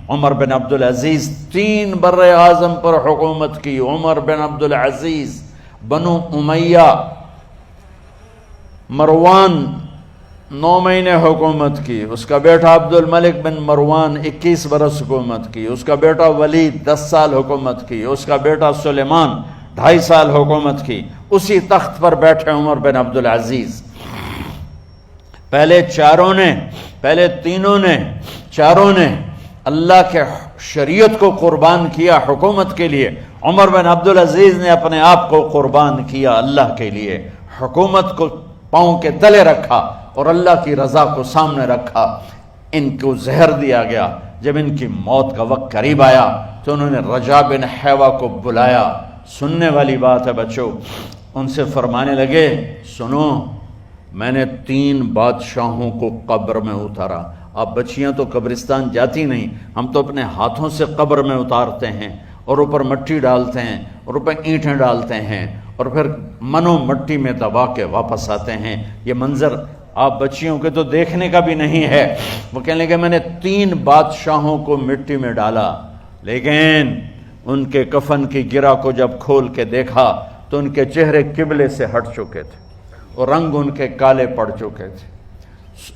عمر بن عبدالعزیز 3 بر اعظم پر حکومت کی. عمر بن عبدالعزیز، بنو امیہ، مروان 9 مہینے حکومت کی. اس کا بیٹا عبد الملک بن مروان 21 برس حکومت کی. اس کا بیٹا ولید 10 سال حکومت کی. اس کا بیٹا سلیمان 2.5 سال حکومت کی. اسی تخت پر بیٹھے عمر بن عبدالعزیز. پہلے چاروں نے اللہ کے شریعت کو قربان کیا حکومت کے لیے. عمر بن عبدالعزیز نے اپنے آپ کو قربان کیا اللہ کے لیے. حکومت کو پاؤں کے تلے رکھا اور اللہ کی رضا کو سامنے رکھا. ان کو زہر دیا گیا. جب ان کی موت کا وقت قریب آیا تو انہوں نے رجا بن حیوہ کو بلایا. سننے والی بات ہے بچوں. ان سے فرمانے لگے، سنو، میں نے 3 بادشاہوں کو قبر میں اتارا. اب بچیاں تو قبرستان جاتی نہیں، ہم تو اپنے ہاتھوں سے قبر میں اتارتے ہیں اور اوپر مٹی ڈالتے ہیں اور اوپر اینٹیں ڈالتے ہیں اور پھر منو مٹی میں دبا کے واپس آتے ہیں. یہ منظر آپ بچیوں کے تو دیکھنے کا بھی نہیں ہے. وہ کہنے لگے میں نے 3 بادشاہوں کو مٹی میں ڈالا، لیکن ان کے کفن کی گرہ کو جب کھول کے دیکھا تو ان کے چہرے قبلے سے ہٹ چکے تھے اور رنگ ان کے کالے پڑ چکے تھے.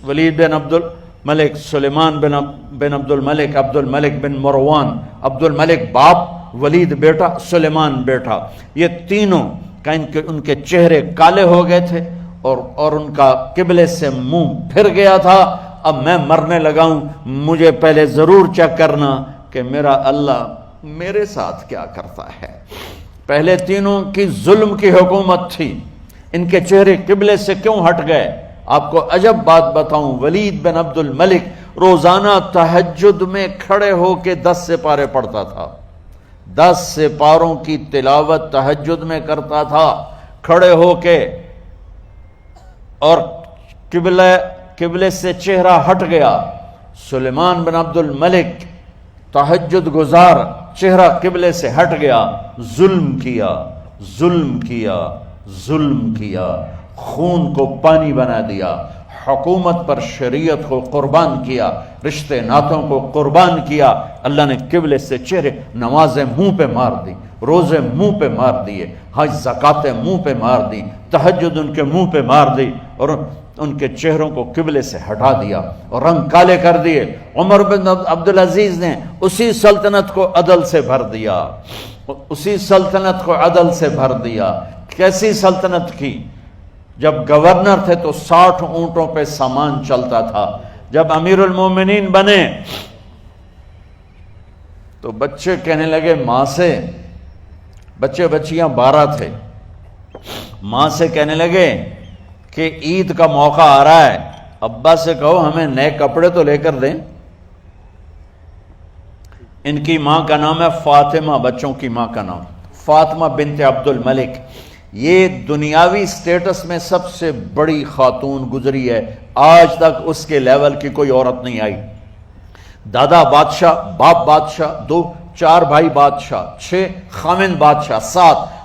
ولید بن عبد الملک، سلیمان بن عبد الملک بن مروان، عبد الملک باپ، ولید بیٹا، سلیمان بیٹا، یہ تینوں کا ان کے چہرے کالے ہو گئے تھے اور ان کا قبلے سے منہ پھر گیا تھا. اب میں مرنے لگا ہوں، مجھے پہلے ضرور چیک کرنا کہ میرا اللہ میرے ساتھ کیا کرتا ہے. پہلے تینوں کی ظلم کی حکومت تھی، ان کے چہرے قبلے سے کیوں ہٹ گئے؟ آپ کو عجب بات بتاؤں، ولید بن عبد الملک روزانہ تہجد میں کھڑے ہو کے 10 سپارے پڑھتا تھا. 10 سپاروں کی تلاوت تہجد میں کرتا تھا کھڑے ہو کے، اور قبلے سے چہرہ ہٹ گیا. سلیمان بن عبد الملک تہجد گزار، چہرہ قبلے سے ہٹ گیا، ظلم کیا، خون کو پانی بنا دیا، حکومت پر شریعت کو قربان کیا، رشتے ناتوں کو قربان کیا. اللہ نے قبلے سے چہرے، نمازیں منہ پہ مار دی، روزے منہ پہ مار دیے، حج زکاتیں منہ پہ مار دی، تہجد ان کے منہ پہ مار دی اور ان کے چہروں کو قبلے سے ہٹا دیا اور رنگ کالے کر دیے. عمر بن عبدالعزیز نے اسی سلطنت کو عدل سے بھر دیا. کیسی سلطنت کی؟ جب گورنر تھے تو 60 اونٹوں پہ سامان چلتا تھا. جب امیر المومنین بنے تو بچے کہنے لگے ماں سے، بچیاں 12 تھے، ماں سے کہنے لگے کہ عید کا موقع آ رہا ہے، ابا سے کہو ہمیں نئے کپڑے تو لے کر دیں. ان کی ماں کا نام ہے فاطمہ، بچوں کی ماں کا نام فاطمہ بنت عبد الملک. یہ دنیاوی سٹیٹس میں سب سے بڑی خاتون گزری ہے، آج تک اس کے لیول کی کوئی عورت نہیں آئی. دادا بادشاہ، باپ بادشاہ، 4 بھائی بادشاہ، 6 خامن بادشاہ،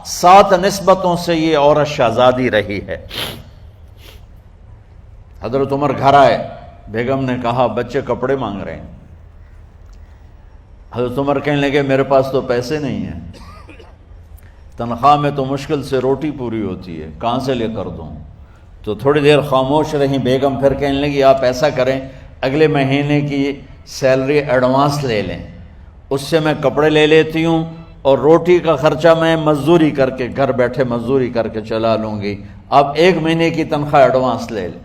7 نسبتوں سے یہ عورت شہزادی رہی ہے. حضرت عمر گھر آئے، بیگم نے کہا بچے کپڑے مانگ رہے ہیں. حضرت عمر کہنے لگے میرے پاس تو پیسے نہیں ہیں، تنخواہ میں تو مشکل سے روٹی پوری ہوتی ہے، کہاں سے لے کر دوں؟ تو تھوڑی دیر خاموش رہی. بیگم پھر کہنے لگی آپ ایسا کریں، اگلے مہینے کی سیلری ایڈوانس لے لیں، اس سے میں کپڑے لے لیتی ہوں اور روٹی کا خرچہ میں مزدوری کر کے، گھر بیٹھے مزدوری کر کے چلا لوں گی، آپ 1 مہینے کی تنخواہ ایڈوانس لے لیں.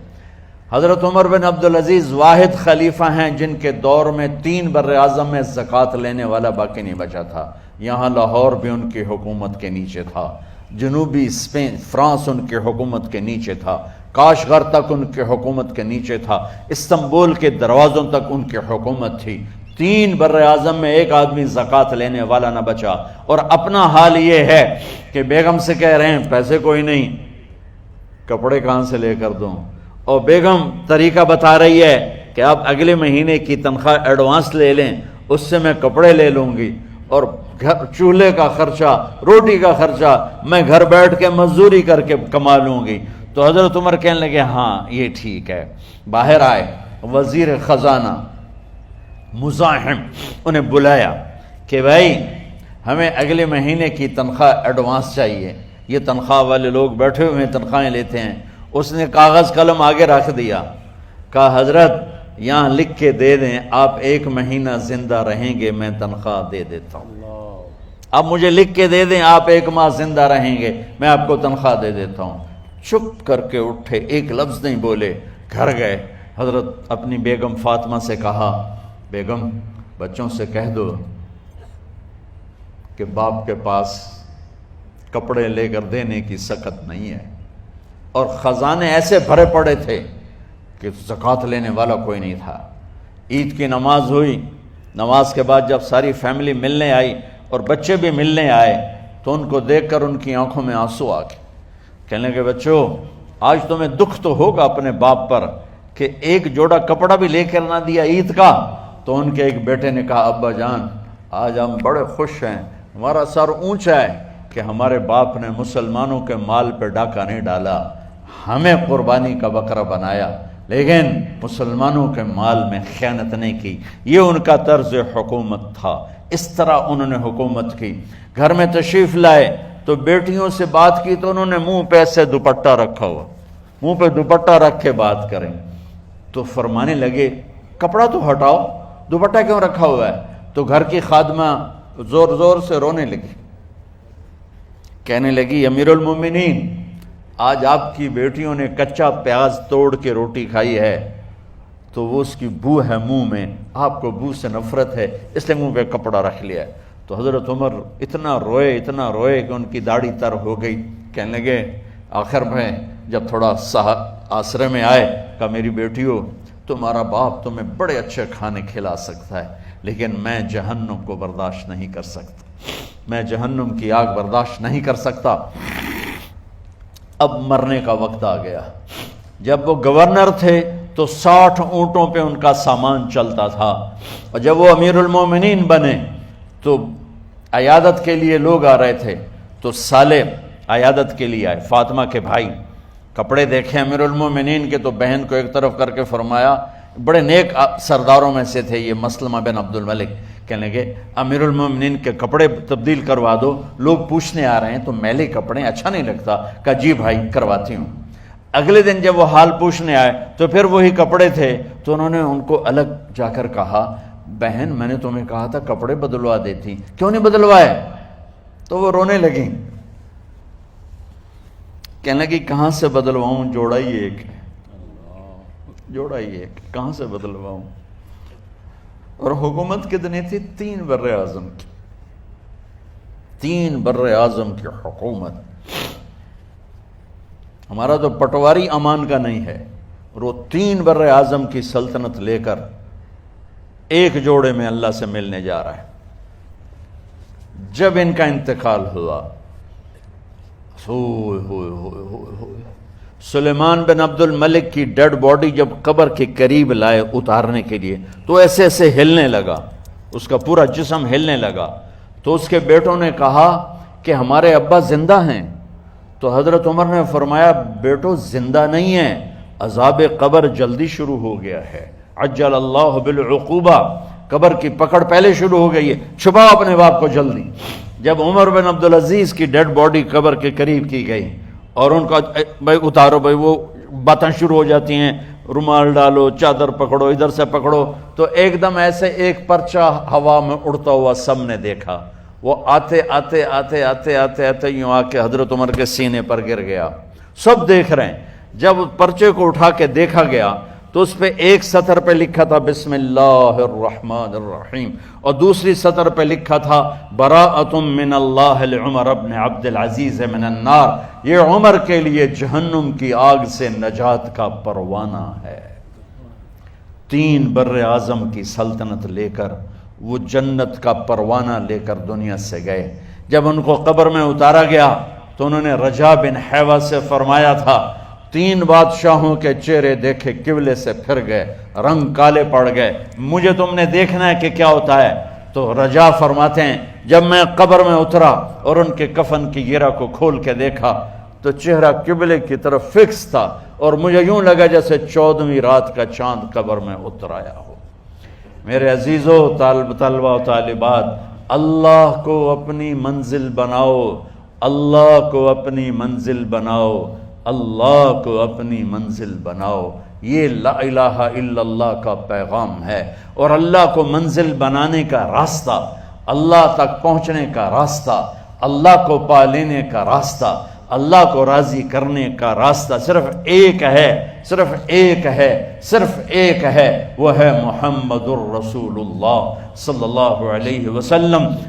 حضرت عمر بن عبدالعزیز واحد خلیفہ ہیں جن کے دور میں 3 بر اعظم میں زکوٰۃ لینے والا باقی نہیں بچا تھا. یہاں لاہور بھی ان کی حکومت کے نیچے تھا، جنوبی اسپین فرانس ان کے حکومت کے نیچے تھا، کاشغر تک ان کے حکومت کے نیچے تھا، استنبول کے دروازوں تک ان کی حکومت تھی. 3 بر اعظم میں ایک آدمی زکوٰۃ لینے والا نہ بچا. اور اپنا حال یہ ہے کہ بیگم سے کہہ رہے ہیں پیسے کوئی نہیں، کپڑے کہاں سے لے کر دوں؟ اور بیگم طریقہ بتا رہی ہے کہ آپ اگلے مہینے کی تنخواہ ایڈوانس لے لیں، اس سے میں کپڑے لے لوں گی اور چولہے کا خرچہ، روٹی کا خرچہ میں گھر بیٹھ کے مزدوری کر کے کما لوں گی. تو حضرت عمر کہنے لگے ہاں یہ ٹھیک ہے. باہر آئے وزیر خزانہ مزاحم انہیں بلایا کہ بھائی ہمیں اگلے مہینے کی تنخواہ ایڈوانس چاہیے، یہ تنخواہ والے لوگ بیٹھے ہوئے ہیں تنخواہیں لیتے ہیں۔ اس نے کاغذ قلم آگے رکھ دیا، کہا حضرت یہاں لکھ کے دے دیں آپ 1 مہینہ زندہ رہیں گے میں تنخواہ دے دیتا ہوں، آپ مجھے لکھ کے دے دیں آپ 1 ماہ زندہ رہیں گے میں آپ کو تنخواہ دے دیتا ہوں۔ چپ کر کے اٹھے، ایک لفظ نہیں بولے، گھر گئے۔ حضرت اپنی بیگم فاطمہ سے کہا بیگم بچوں سے کہہ دو کہ باپ کے پاس کپڑے لے کر دینے کی سکت نہیں ہے، اور خزانے ایسے بھرے پڑے تھے کہ زکوٰۃ لینے والا کوئی نہیں تھا۔ عید کی نماز ہوئی، نماز کے بعد جب ساری فیملی ملنے آئی اور بچے بھی ملنے آئے تو ان کو دیکھ کر ان کی آنکھوں میں آنسو آ گئے۔ کہنے لگے بچوں آج تمہیں دکھ تو ہوگا اپنے باپ پر کہ ایک جوڑا کپڑا بھی لے کر نہ دیا عید کا۔ تو ان کے ایک بیٹے نے کہا ابا جان آج ہم بڑے خوش ہیں، ہمارا سر اونچا ہے کہ ہمارے باپ نے مسلمانوں کے مال پہ ڈاکہ نہیں ڈالا، ہمیں قربانی کا بکرا بنایا لیکن مسلمانوں کے مال میں خیانت نہیں کی۔ یہ ان کا طرز حکومت تھا، اس طرح انہوں نے حکومت کی۔ گھر میں تشریف لائے تو بیٹیوں سے بات کی تو انہوں نے منہ پہ ایسے دوپٹہ رکھا ہوا، منہ پہ دوپٹہ رکھ کے بات کریں تو فرمانے لگے کپڑا تو ہٹاؤ، دوپٹہ کیوں رکھا ہوا ہے؟ تو گھر کی خادمہ زور زور سے رونے لگی، کہنے لگی امیر المومنین آج آپ کی بیٹیوں نے کچا پیاز توڑ کے روٹی کھائی ہے تو وہ اس کی بو ہے منہ میں، آپ کو بو سے نفرت ہے اس لیے منہ پہ کپڑا رکھ لیا ہے۔ تو حضرت عمر اتنا روئے کہ ان کی داڑھی تر ہو گئی۔ کہنے لگے آخر میں جب تھوڑا آسرے میں آئے کہا میری بیٹیوں تمہارا باپ تمہیں بڑے اچھے کھانے کھلا سکتا ہے لیکن میں جہنم کو برداشت نہیں کر سکتا، میں جہنم کی آگ برداشت نہیں کر سکتا۔ اب مرنے کا وقت آ گیا۔ جب وہ گورنر تھے تو 60 اونٹوں پہ ان کا سامان چلتا تھا، اور جب وہ امیر المومنین بنے تو عیادت کے لیے لوگ آ رہے تھے تو سالے عیادت کے لیے آئے، فاطمہ کے بھائی کپڑے دیکھے امیر المومنین کے تو بہن کو ایک طرف کر کے فرمایا، بڑے نیک سرداروں میں سے تھے یہ مسلمہ بن عبد الملک، کہنے لگے امیر المومنین کے کپڑے تبدیل کروا دو، لوگ پوچھنے آ رہے ہیں تو میلے کپڑے اچھا نہیں لگتا۔ کہا جی بھائی کرواتی ہوں۔ اگلے دن جب وہ حال پوچھنے آئے تو پھر وہی کپڑے تھے تو انہوں نے ان کو الگ جا کر کہا بہن میں نے تمہیں کہا تھا کپڑے بدلوا دیتی، کیوں نہیں بدلوائے؟ تو وہ رونے لگیں، کہنے لگی کہاں سے بدلواؤں، جوڑا ہی ایک ہے، جوڑا ہی ایک، کہاں سے بدلواؤں؟ اور حکومت کتنی تھی؟ 3 بر اعظم کی، 3 بر اعظم کی حکومت۔ ہمارا تو پٹواری امان کا نہیں ہے، اور وہ 3 بر اعظم کی سلطنت لے کر ایک جوڑے میں اللہ سے ملنے جا رہا ہے۔ جب ان کا انتقال ہوا سلیمان بن عبد الملک کی ڈیڈ باڈی جب قبر کے قریب لائے اتارنے کے لیے تو ایسے ایسے ہلنے لگا، اس کا پورا جسم ہلنے لگا۔ تو اس کے بیٹوں نے کہا کہ ہمارے ابا زندہ ہیں، تو حضرت عمر نے فرمایا بیٹو زندہ نہیں ہیں، عذاب قبر جلدی شروع ہو گیا ہے، عجل اللہ بالعقوبہ، قبر کی پکڑ پہلے شروع ہو گئی ہے، چھپاؤ اپنے باپ کو جلدی۔ جب عمر بن عبدالعزیز کی ڈیڈ باڈی قبر کے قریب کی گئی اور ان کا بھائی اتارو، بھائی وہ باتیں شروع ہو جاتی ہیں، رومال ڈالو، چادر پکڑو، ادھر سے پکڑو، تو ایک دم ایسے ایک پرچہ ہوا میں اڑتا ہوا سب نے دیکھا، وہ آتے آتے آتے آتے آتے آتے یوں آ کے حضرت عمر کے سینے پر گر گیا۔ سب دیکھ رہے ہیں۔ جب پرچے کو اٹھا کے دیکھا گیا تو اس پہ ایک سطر پہ لکھا تھا بسم اللہ الرحمن الرحیم، اور دوسری سطر پہ لکھا تھا براءۃ من اللہ لعمر بن عبد العزیز من النار، یہ عمر کے لیے جہنم کی آگ سے نجات کا پروانہ ہے۔ 3 بر اعظم کی سلطنت لے کر وہ جنت کا پروانہ لے کر دنیا سے گئے۔ جب ان کو قبر میں اتارا گیا تو انہوں نے رجا بن حیوہ سے فرمایا تھا 3 بادشاہوں کے چہرے دیکھے قبلے سے پھر گئے، رنگ کالے پڑ گئے، مجھے تم نے دیکھنا ہے کہ کیا ہوتا ہے؟ تو رجا فرماتے ہیں جب میں قبر میں اترا اور ان کے کفن کی گرہ کو کھول کے دیکھا تو چہرہ قبلے کی طرف فکس تھا، اور مجھے یوں لگا جیسے 14ویں رات کا چاند قبر میں اتر آیا ہو۔ میرے عزیزو طلبہ و طالبات، اللہ کو اپنی منزل بناؤ، اللہ کو اپنی منزل بناؤ، اللہ کو اپنی منزل بناؤ۔ یہ لا الہ الا اللہ کا پیغام ہے، اور اللہ کو منزل بنانے کا راستہ، اللہ تک پہنچنے کا راستہ، اللہ کو پا لینے کا راستہ، اللہ کو راضی کرنے کا راستہ صرف ایک ہے، صرف ایک ہے، صرف ایک ہے، وہ ہے محمد الرسول اللہ صلی اللہ علیہ وسلم۔